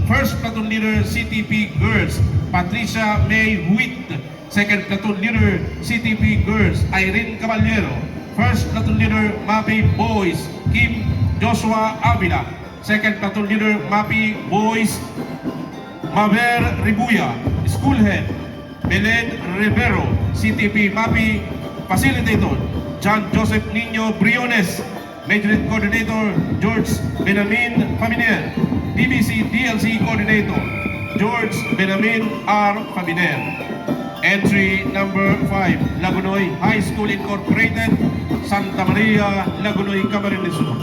First Platoon Leader, CTP Girls, Patricia May Huit. Second Platoon Leader, CTP Girls, Irene Caballero. First Platoon Leader, MAPEH Boys, Kim Joshua Avila. Second Platoon Leader, MAPEH Boys, Maver Ribuya. School Head, Belen Rivero. CTP MAPEH Facilitator, John Joseph Nino Briones. Majority Coordinator, George Benamin Faminer. DBC DLC Coordinator, George Benamin R. Faminer. Entry number 5, Lagonoy High School Incorporated, Santa Maria, Lagonoy, Camarines Sur.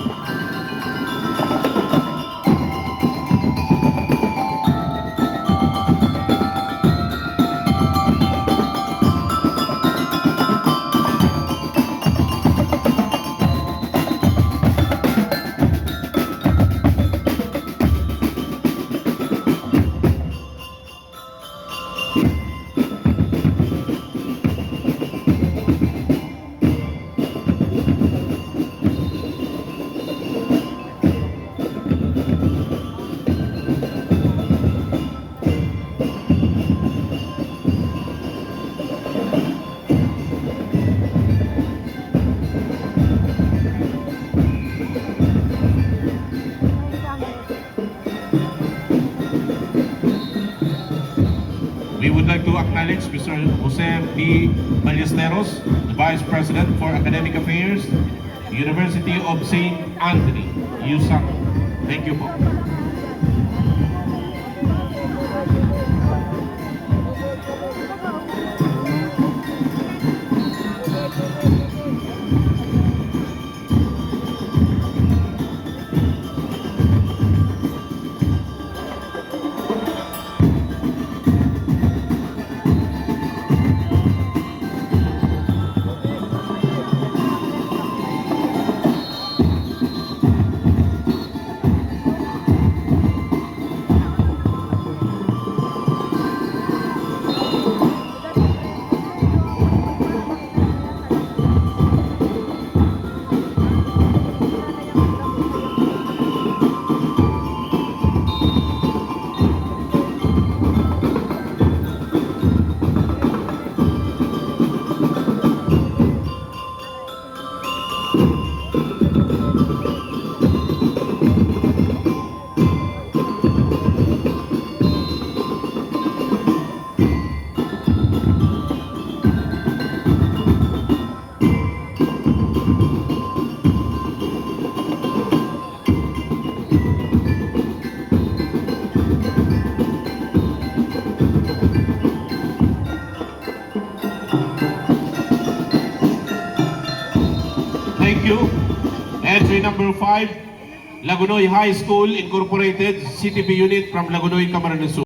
We would like to acknowledge Mr. Jose P. Ballesteros, the Vice President for Academic Affairs, University of St. Anthony, USAC. Thank you po. Thank you. Entry number 5, Lagonoy High School Incorporated, CTP Unit from Lagonoy, Camarines Sur.